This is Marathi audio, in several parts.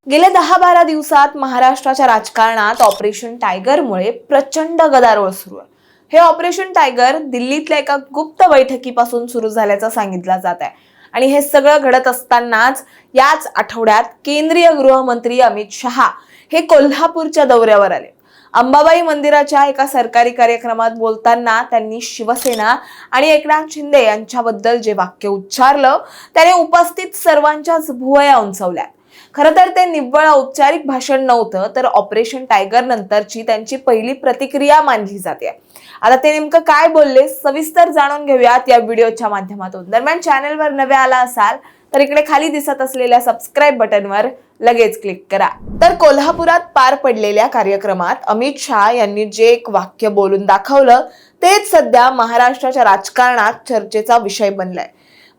गेल्या 10-12 दिवसात महाराष्ट्राच्या राजकारणात ऑपरेशन टायगरमुळे प्रचंड गदारोळ सुरू आहे. हे ऑपरेशन टायगर दिल्लीतल्या एका गुप्त बैठकीपासून सुरू झाल्याचं सांगितलं जात आहे. आणि हे सगळं घडत असतानाच याच आठवड्यात केंद्रीय गृहमंत्री अमित शहा हे कोल्हापूरच्या दौऱ्यावर आले. अंबाबाई मंदिराच्या एका सरकारी कार्यक्रमात बोलताना त्यांनी शिवसेना आणि एकनाथ शिंदे यांच्याबद्दल जे वाक्य उच्चारलं त्याने उपस्थित सर्वांच्याच भुवया उंचावल्या. खरं तर ते निव्वळ औपचारिक भाषण नव्हतं, तर ऑपरेशन टायगर नंतरची त्यांची पहिली प्रतिक्रिया मानली जाते. आता ते नेमकं काय बोलले सविस्तर जाणून घेऊयात या व्हिडिओच्या माध्यमातून. दरम्यान चॅनलवर नवे आला असाल तर इकडे खाली दिसत असलेल्या सबस्क्राईब बटनवर लगेच क्लिक करा. तर कोल्हापुरात पार पडलेल्या कार्यक्रमात अमित शहा यांनी जे एक वाक्य बोलून दाखवलं तेच सध्या महाराष्ट्राच्या राजकारणात चर्चेचा विषय बनलाय.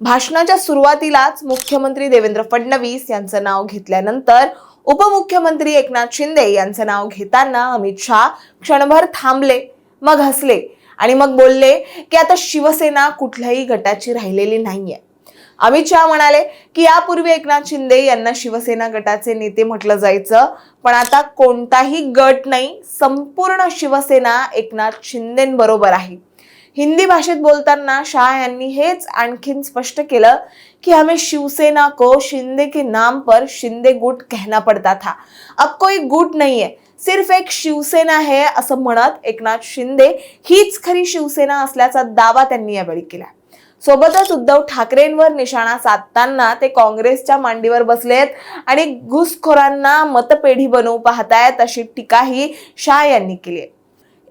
भाषणाच्या सुरुवातीलाच मुख्यमंत्री देवेंद्र फडणवीस यांचं नाव घेतल्यानंतर उपमुख्यमंत्री एकनाथ शिंदे यांचं नाव घेताना अमित शहा क्षणभर थांबले, मग हसले आणि मग बोलले की आता शिवसेना कुठल्याही गटाची राहिलेली नाहीये. अमित शहा म्हणाले की यापूर्वी एकनाथ शिंदे यांना शिवसेना गटाचे नेते म्हटलं जायचं, पण आता कोणताही गट नाही, संपूर्ण शिवसेना एकनाथ शिंदेंबरोबर आहे. हिंदी भाषेत बोलताना शाह यांनी हेच आणखीन स्पष्ट केलं की हमें शिवसेना को शिंदे के नाम पर शिंदे गुट कहना पड़ता था, अब कोई गुट नहीं है, सिर्फ एक शिवसेना है असं म्हणत एकनाथ शिंदे हीच खरी शिवसेना असल्याचा दावा त्यांनी यावेळी केला. सोबतच उद्धव ठाकरेंवर निशाणा साधताना ते काँग्रेसच्या मांडीवर बसलेत आणि घुसखोरांना मतपेढी बनवू पाहतायत अशी टीकाही शाह यांनी केली.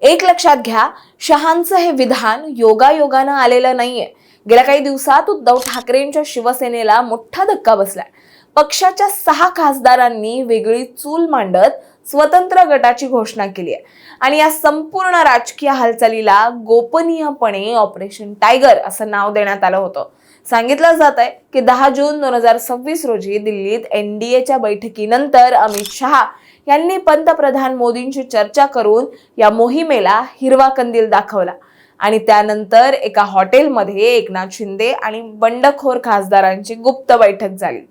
एक लक्षात घ्या, शहांचं हे विधान योगायोगानं आलेलं नाहीये. गेल्या काही दिवसात उद्धव ठाकरेंच्या शिवसेनेला मोठा धक्का बसलाय. पक्षाच्या 6 खासदारांनी वेगळी चूल मांडत स्वतंत्र गटाची घोषणा केली आहे आणि या संपूर्ण राजकीय हालचालीला गोपनीयपणे ऑपरेशन टायगर असं नाव देण्यात आलं होतं. सांगितलं जात आहे की 10 जून 2026 रोजी दिल्लीत एनडीएच्या बैठकीनंतर अमित शहा यांनी पंतप्रधान मोदींशी चर्चा करून या मोहिमेला हिरवा कंदील दाखवला आणि त्यानंतर एका हॉटेलमध्ये एकनाथ शिंदे आणि बंडखोर खासदारांची गुप्त बैठक झाली.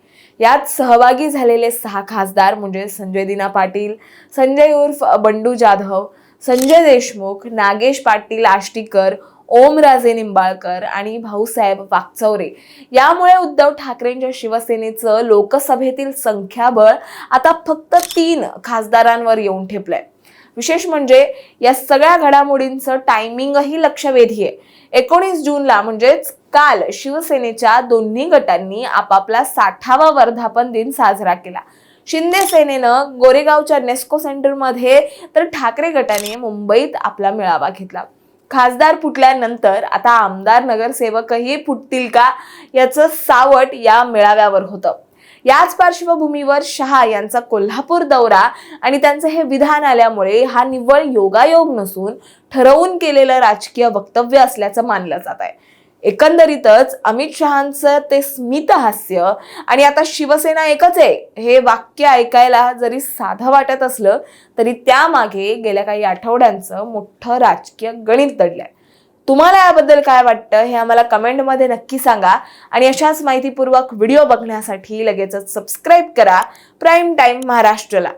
यात सहभागी झालेले 6 खासदार म्हणजे संजय दिना पाटील, संजय उर्फ बंडू जाधव, संजय देशमुख, नागेश पाटील आष्टीकर, ओमराजे निंबाळकर आणि भाऊसाहेब वाकचौरे. यामुळे उद्धव ठाकरेंच्या शिवसेनेचं लोकसभेतील संख्याबळ आता फक्त 3 खासदारांवर येऊन ठेपलंय. विशेष म्हणजे या सगळ्या घडामोडींचं टायमिंगही लक्षवेधी आहे. 19 जूनला म्हणजेच काल शिवसेनेच्या दोन्ही गटांनी आपापला 60वा वर्धापन दिन साजरा केला. शिंदे सेनेनं गोरेगावच्या नेस्को सेंटरमध्ये तर ठाकरे गटाने मुंबईत आपला मेळावा घेतला. खासदार फुटल्यानंतर आता आमदार नगरसेवकही फुटतील का याचं सावट या मेळाव्यावर होतं. याच पार्श्वभूमीवर शहा यांचा कोल्हापूर दौरा आणि त्यांचं हे विधान आल्यामुळे हा निव्वळ योगायोग नसून ठरवून केलेलं राजकीय वक्तव्य असल्याचं मानलं जात आहे. एकंदरीतच अमित शहांचं ते स्मित हास्य आणि आता शिवसेना एकच आहे हे वाक्य ऐकायला जरी साधं वाटत असलं तरी त्यामागे गेल्या काही आठवड्यांचं मोठं राजकीय गणित दडलंय. तुम्हाला याबद्दल काय वाटतं हे आम्हाला कमेंटमध्ये नक्की सांगा आणि अशाच माहितीपूर्वक व्हिडिओ बघण्यासाठी लगेचच सबस्क्राईब करा प्राईम टाइम महाराष्ट्रला.